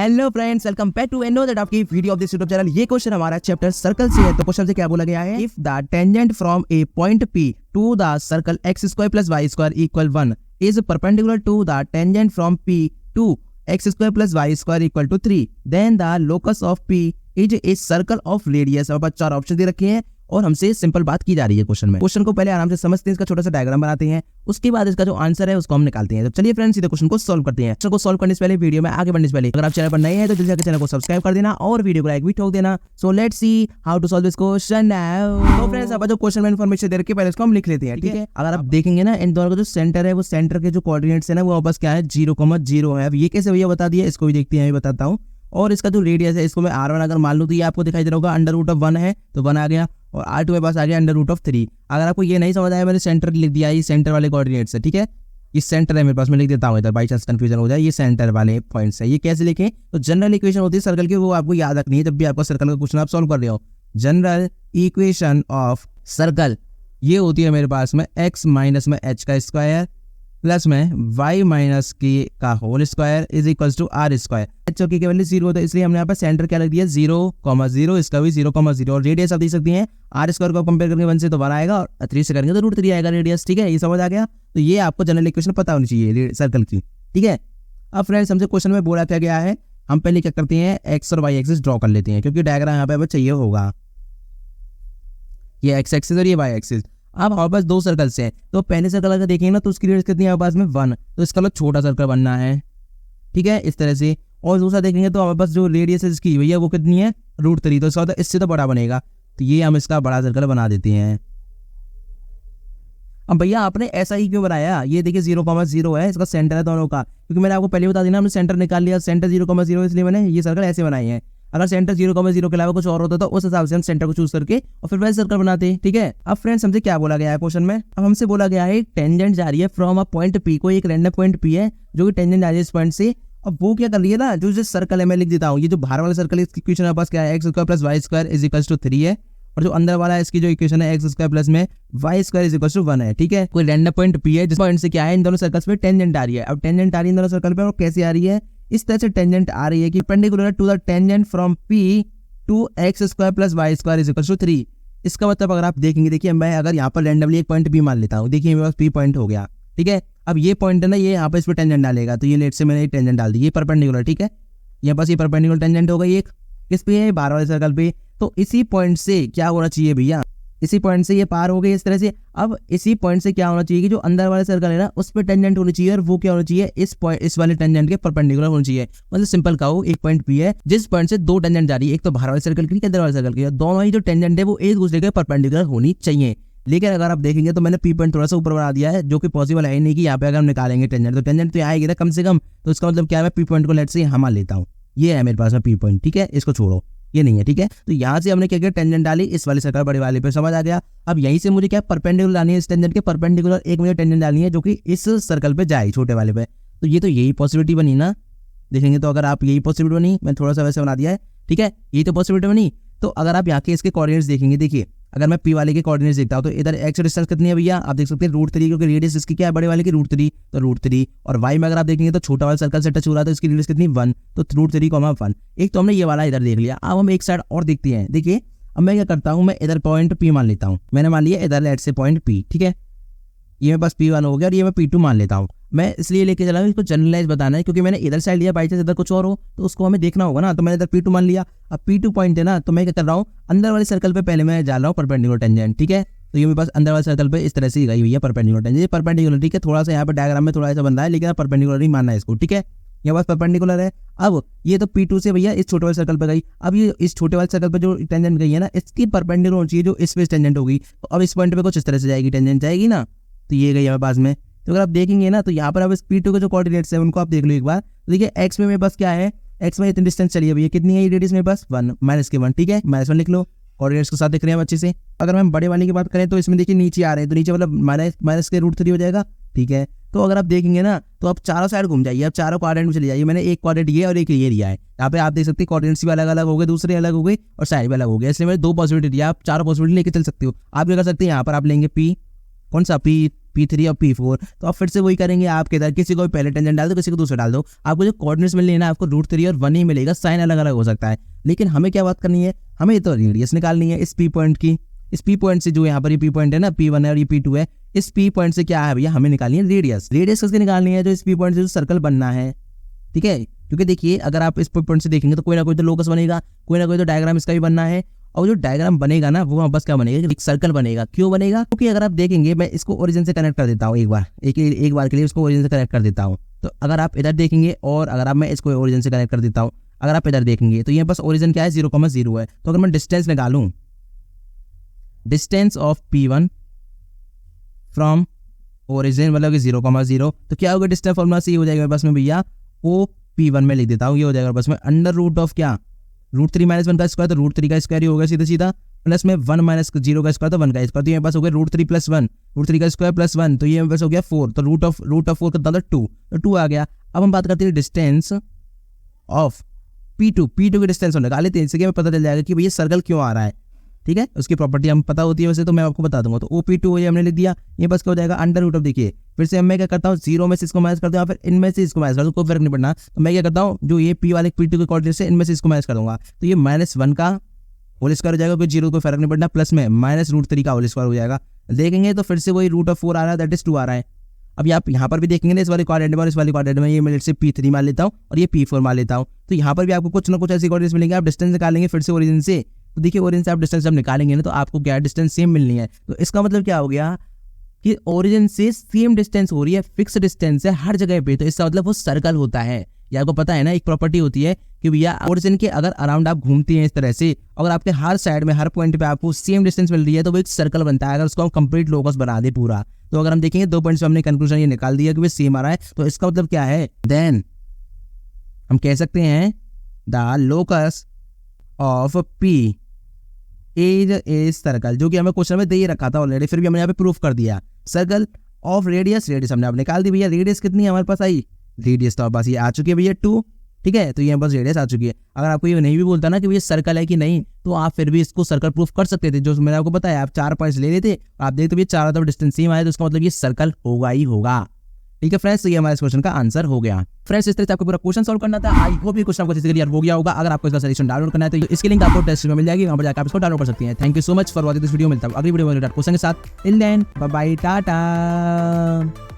Hello friends, welcome back to another आपकी video of this YouTube channel. ये question हमारा chapter circle से है। तो क्वेश्चन से क्या बोला गया है, if the tangent from a point P to the circle x square plus y square equal 1 is perpendicular to the tangent from P to x square plus y square equal to 3, then the locus of P is a circle of radius. और 4 option दे रखे हैं और हमसे simple बात की जा रही है क्वेश्चन में। क्वेश्चन को पहले आराम से समझते हैं, इसका छोटा सा डायग्राम बनाते हैं, उसके बाद इसका जो आंसर है उसको हम निकालते हैं। तो चलिए फ्रेंड्स, सीधे क्वेश्चन को सॉल्व करते हैं। क्वेश्चन को सॉल्व करने से पहले, वीडियो में आगे बढ़ने से पहले, अगर आप चैनल पर नए हैं तो जल्दी से चैनल को सब्सक्राइब कर देना और वीडियो को लाइक भी ठोक देना। So let's see how to solve this question now. तो फ्रेंड्स, अब जो क्वेश्चन में इंफॉर्मेशन दे रखी है, पहले इसको हम लिख लेते हैं, ठीक है। अगर आप देखेंगे ना, इन दोनों का जो सेंटर है, वो सेंटर के जो कोऑर्डिनेट्स है ना, वो वापस क्या है, 0,0 है। अब ये कैसे भैया बता दिया, इसको भी देखते हैं, बताता हूँ। और इसका जो रेडियस है, इसको मैं r1 अगर मान लूं तो ये आपको दिखाई दे रहा होगा √1 है, तो 1 आ गया। और r2 के पास आ गया √3। अगर आपको ये नहीं समझ आया, मैंने सेंटर लिख दिया, ये सेंटर वाले कोऑर्डिनेट्स है, ठीक है। ये सेंटर है मेरे पास, मैं लिख देता हूँ इधर, बाई चांस कंफ्यूजन हो जाए। ये सेंटर वाले पॉइंट्स है। ये कैसे लिखें, तो जनरल इक्वेशन होती है सर्कल की, वो आपको याद रखनी है जब भी आपका सर्कल का क्वेश्चन आप सॉल्व कर रहे हो। जनरल इक्वेशन ऑफ सर्कल ये होती है मेरे पास में x माइनस में h का स्क्वायर प्लस में y माइनस k का whole square is equal to r square. h की वैल्यू 0 होता है, इसलिए हमने यहाँ पर सेंटर क्या लग दिया, 0,0, इसका भी 0,0। और रेडियस आप देख सकती हैं, r स्क्वायर को कंपेयर करके 1 से तो 1 आएगा और 3 से करेंगे तो √3 आएगा रेडियस, ठीक है। ये समझ आ गया। तो ये आपको जनरल इक्वेशन पता होनी चाहिए सर्कल की, ठीक है। अब फ्रेंड्स, हमसे क्वेश्चन में बोला क्या गया है, हम पहले क्या करते हैं, एक्स और वाई एक्सिस ड्रॉ कर लेते हैं, क्योंकि डायग्राम यहाँ पे चाहिए होगा। ये एक्स एक्सिस और ये वाई एक्सिस। अब हमारे पास 2 सर्कल्स हैं, तो पहले सर्कल अगर देखेंगे ना, तो उसकी रेडियस कितनी है हमारे पास में 1, तो इसका मतलब छोटा सर्कल बनना है, ठीक है, इस तरह से। और दूसरा देखेंगे तो हमारे पास जो रेडियस है इसकी भैया वो कितनी है, √3, तो इसका मतलब इससे तो बड़ा बनेगा, तो ये हम इसका बड़ा सर्कल बना देते हैं। अब भैया आपने ऐसा ही क्यों बनाया, ये देखिए 0,0 है, इसका सेंटर है दोनों का, क्योंकि मैंने आपको पहले बता दिया, हमने सेंटर निकाल लिया, सेंटर 0,0, इसलिए मैंने ये सर्कल ऐसे बनाए हैं। अगर सेंटर 0,0 के अलावा कुछ और होता तो उस हिसाब से हम सेंटर को चूज करके और फिर वैसे सर्कल बनाते हैं, ठीक है। अब फ्रेंड्स, हमसे क्या बोला गया है क्वेश्चन में, अब हमसे बोला गया है टेंजेंट जा रही है फ्रॉम अ पॉइंट P, को एक रैंडम पॉइंट P है जो कि टेंजेंट जा रही है इस पॉइंट से। अब वो क्या कर रही है ना, जो सर्कल है मैं लिख देता हूँ, ये जो बाहर वाला सर्कल है इसकी इक्वेशन हमारे पास क्या है, x² plus y square is equal to 3 है। और जो अंदर वाला है इसकी जो इक्वेशन है, x² प्लस में y square is equal to 1 है, ठीक है। कोई रैंडम पॉइंट P है जिस पॉइंट से क्या है, इन दोनों सर्कल्स में टेंजेंट आ रही है। अब टेंजेंट आ रही है इन दोनों सर्कल पे, और कैसे आ रही है, इस तरह से टेंजेंट आ रही है कि perpendicular to the tangent from P to x² plus y square is equal to 3। इसका मतलब अगर आप देखेंगे, देखिए मैं अगर यहाँ पर रैंडमली एक पॉइंट P मान लेता हूँ, देखिए मेरे पास P पॉइंट हो गया, ठीक है। अब ये पॉइंट है ना, ये यहाँ पर इस पर टेंजेंट डालेगा, तो ये लेट से मैंने टेंजेंट डाल दी, ये परपेंडिकुलर, ठीक है। यहाँ पास ये परपेंडिकुलर टेंजेंट हो गई एक, किस पे है, बाहर वाले सर्कल पे। तो इसी पॉइंट से क्या होना चाहिए भैया, इसी पॉइंट से ये पार हो गई इस तरह से। अब इसी पॉइंट से क्या होना चाहिए कि जो अंदर वाले सर्कल है ना, उस पर टेंजेंट होनी चाहिए, और वो क्या होना चाहिए, इस वाले टेंजेंट के परपेंडिकुलर होनी चाहिए। मतलब सिंपल कहो, एक पॉइंट P है जिस पॉइंट से 2 टेंजेंट जा रही है, एक तो बाहर वाले सर्कल की, अंदर वाले सर्कल की, दोनों ही जो टेंजेंट है वो एक दूसरे के परपेंडिकुलर होनी चाहिए। लेकिन अगर आप देखेंगे तो मैंने P पॉइंट थोड़ा सा ऊपर बना दिया है, जो कि पॉसिबल है नहीं कि यहाँ पे अगर हम निकालेंगे टेंजेंट तो टेंजेंट तो आएगी ना कम से कम। तो इसका मतलब क्या है, P पॉइंट को लेट से यहाँ मान लेता हूँ, ये है मेरे पास में P पॉइंट, ठीक है, इसको छोड़ो, ये नहीं है, ठीक है। तो यहाँ से हमने क्या किया, टेंजेंट डाली इस वाले सर्कल बड़े वाले पे, समझ आ गया। अब यहीं से मुझे क्या परपेंडिकुलर डालनी है, इस टेंजेंट के परपेंडिकुलर एक मुझे टेंजेंट डालनी है जो कि इस सर्कल पे जाए, छोटे वाले पे। तो ये तो यही पॉसिबिलिटी बनी ना, देखेंगे तो अगर आप यही पॉसिबिलिटी बनी, मैं थोड़ा सा वैसे बना दिया है, ठीक है, यही तो पॉसिबिलिटी बनी। तो अगर आप यहाँ के इसके कोऑर्डिनेट्स देखेंगे, देखिए अगर मैं P वाले के कोऑर्डिनेट्स देखता हूँ तो इधर x डिस्टेंस कितनी है भैया, आप देख सकते हैं √3, क्योंकि रेडियस इसकी क्या है, बड़े वाले की √3, तो √3। और y में अगर आप देखेंगे तो छोटा वाला सर्कल से टच हो रहा है, तो इसकी रेडियस कितनी 1, तो √3,1। एक तो हमने ये वाला इधर देख लिया। अब हम एक साइड और देखते हैं, देखिए अब मैं क्या करता हूँ, मैं इधर पॉइंट P मान लेता हूँ, मैंने मान लिया इधर लेट से पॉइंट P, ठीक है। ये मेरे पास P1 हो गया और ये मैं P2 मान लेता हूँ। मैं इसलिए लेके चला इसको जनरलाइज बताना है, क्योंकि मैंने इधर साइड लिया, बाई चांस इधर कुछ और हो तो उसको हमें देखना होगा ना। तो मैंने इधर P2 मान लिया। अब P2 पॉइंट है ना, तो मैं क्या कर रहा हूँ, अंदर वाले सर्कल पे पहले मैं जा रहा हूँ परपेंडिकुलर टेंजेंट, ठीक है। तो ये मेरे पास अंदर वाले सर्कल पे इस तरह से गई हुई है परपेंडिकुलर टेंजेंट, ये परपेंडिकुलर, ठीक है। थोड़ा सा यहाँ पे डायग्राम में थोड़ा सा बन रहा है, लेकिन परपेंडिकुलर ही मानना है इसको, ठीक है। यहाँ पास परपेंडिकुलर है। अब ये तो P2 से भैया इस छोटे वाले सर्कल पे गई, अब ये इस छोटे वाले सर्कल पे जो टेंजेंट गई है ना, इसकी परपेंडिकुलर होनी चाहिए जो इस पे टेंजेंट होगी। तो अब इस पॉइंट पे कुछ इस तरह से जाएगी, टेंजेंट जाएगी ना, तो ये गई हमारे पास में। तो अगर आप देखेंगे ना, तो यहाँ पर अब इस P2 के जो कोऑर्डिनेट्स है उनको आप देख लो एक बार। तो देखिए x में मेरे पास क्या है, x में इतनी डिस्टेंस चली है भैया, कितनी है ये रेडियस मेरे पास 1, -1, ठीक है, -1 लिख लो, कोऑर्डिनेट्स के साथ दिख रहे हैं अच्छे से। अगर हम बड़े वाले की बात करें तो इसमें देखिए नीचे आ रहे हैं, तो नीचे मतलब माइनस के √3 हो जाएगा, ठीक है। तो अगर आप देखेंगे ना, तो आप चारों साइड घूम जाइए, अब चारों कोऑर्डिनेट में चले जाइए। मैंने एक कोऑर्डिनेट ये और एक ये लिया है, यहाँ पे आप देख सकते हैं कोऑर्डिनेट्स भी अलग अलग हो गए, दूसरे अलग हो गए और साइड भी अलग हो गए, इसलिए मैंने 2 पॉसिबिलिटी दिया। आप चारों पॉसिबिलिटी लेके चल सकते हो। आप क्या कर सकते हैं, यहाँ पर आप लेंगे P, कौन सा P P3 और P4, तो आप फिर से वही करेंगे, आप इधर किसी को पहले टेंजेंट डाल दो, किसी को दूसरा डाल दो, आपको जो कोऑर्डिनेट्स मिलने हैं ना आपको √3 और 1 ही मिलेगा, साइन अलग अलग हो सकता है। लेकिन हमें क्या बात करनी है, हमें तो रेडियस निकालनी है इस P पॉइंट की। इस P पॉइंट से जो यहाँ पर ये P पॉइंट है ना, P1 है और ये P2 है, इस P पॉइंट से क्या है भैया, हमें निकालनी है रेडियस। रेडियस किसकी निकालनी है, जो इस P पॉइंट से जो सर्कल बनना है, ठीक है। क्योंकि देखिए अगर आप इस पॉइंट से देखेंगे तो कोई ना कोई तो लोकस बनेगा, कोई ना कोई तो डायग्राम इसका भी बनना है, और जो डायग्राम बनेगा ना वो बस क्या बनेगा, एक सर्कल बनेगा। क्यों बनेगा, क्योंकि अगर आप देखेंगे, मैं इसको ओरिजिन से कनेक्ट कर देता हूँ एक बार के लिए इसको ओरिजिन से कनेक्ट कर देता हूँ। तो अगर आप इधर देखेंगे और अगर आप मैं इसको ओरिजिन से कनेक्ट कर देता हूँ, अगर आप इधर देखेंगे तो ये बस ओरिजिन क्या है, 0,0 है। तो अगर मैं डिस्टेंस निकालूं, distance of P1 from origin मतलब कि 0,0, तो क्या होगा, डिस्टेंस फॉर्मूला से हो जाएगा बस में भैया, ओ P1 में लिख देता हूँ, ये हो जाएगा बस में अंडर रूट ऑफ क्या, √3 - 1 का स्क्वायर, तो √3 का स्क्वायर ही होगा सीधा सीधा, प्लस में 1 - 0 का स्क्वायर, तो 1 का स्क्वायर, तो ये पास हो गया √3 + 1, √3 का स्क्वायर प्लस 1, तो ये बस हो गया 4, तो रूट ऑफ 4 कितना था 2, तो 2 आ गया। अब हम बात करते हैं डिस्टेंस ऑफ P2 की डिस्टेंस हम निकाल लेते हैं, इससे क्या पता चल जाएगा कि भैया सर्कल क्यों आ रहा है, ठीक है। उसकी प्रॉपर्टी हम पता होती है वैसे, तो मैं आपको बता दूंगा। तो OP2 ये हमने लिख दिया, ये बस क्या हो जाएगा अंडर रूट ऑफ, देखिए फिर से मैं क्या करता हूँ, 0 में से इसको माइनस करता हूँ, फिर इनमें से इसको माइनस कर दूँ, कोई फर्क नहीं पड़ना। तो मैं क्या करता हूँ, जो ये P वाले P2 के कोऑर्डिनेट से इनमें से इसको माइनस कर दूंगा, तो ये -1 का होल स्क्वायर हो जाएगा, कोई 0 कोई फर्क नहीं पड़ना, प्लस में -√3 का होल स्क्वायर हो जाएगा। देखेंगे तो फिर से वही √4 आ रहा है, दैट इज 2 आ रहा है। अब आप यहाँ पर भी देखेंगे ना, इस वाले कोऑर्डिनेट में और इस वाले कोऑर्डिनेट में, ये मैं से P3 मान लेता हूँ और ये P4 मान लेता हूँ, तो यहाँ पर भी आपको कुछ ना कुछ ऐसे कोऑर्डिनेट्स मिलेंगे। आप डिस्टेंस निकालेंगे फिर से ओरिजिन से, तो देखिए ओरिजिन से आप डिस्टेंस जब निकालेंगे ना तो आपको क्या डिस्टेंस सेम मिलनी है। तो इसका मतलब क्या हो गया कि ओरिजिन से सेम डिस्टेंस हो रही है, फिक्स डिस्टेंस है हर जगह पे, तो इसका मतलब वो सर्कल होता है। ये आपको पता है ना, एक प्रॉपर्टी होती है कि भैया ओरिजिन के अगर अराउंड आप घूमते हैं इस तरह से, अगर आपके हर साइड में हर पॉइंट पे आपको सेम डिस्टेंस मिल रही है तो वो एक सर्कल बनता है। अगर उसको हम कंप्लीट लोकस बना दे पूरा, तो अगर हम देखेंगे 2 पॉइंट्स में हमने कंक्लूजन ये निकाल दिया कि वो सेम आ रहा है, तो इसका मतलब क्या है, देन हम कह सकते हैं the locus of P is circle, जो कि हमें क्वेश्चन में दे ही रखा था ऑलरेडी, फिर भी हमने यहाँ पे प्रूफ कर दिया। सर्कल ऑफ रेडियस हमने आप निकाल दी भैया, रेडियस कितनी है हमारे पास आई, रेडियस तो बस ये आ चुकी है भैया 2, ठीक है। तो ये बस रेडियस आ चुकी है। अगर आपको ये नहीं भी बोलता ना कि भैया सर्कल है कि नहीं, तो आप फिर भी इसको सर्कल प्रूफ कर सकते थे। जो मैंने आपको बताया, आप 4 पॉइंट्स ले लेते, आप देखते भैया चारों तरफ डिस्टेंस सेम आया, तो उसका मतलब ये सर्कल होगा ही होगा, ठीक है फ्रेंड्स। तो ये हमारे क्वेश्चन का आंसर हो गया फ्रेंड्स। इस तरह से आपको पूरा क्वेश्चन सॉल्व करना था। आई होप ये क्वेश्चन आपको क्लियर हो गया होगा। अगर आपको इसका सॉल्यूशन डाउनलोड करना है तो इसकी लिंक आपको टेस्ट में मिल जाएगी, वहां पर जाकर आप इसको डाउनलोड कर सकते हैं। Thank you so much for watching this video. मिलता है अगली वीडियो में क्वेश्चन के साथ। Till then bye bye, Tata.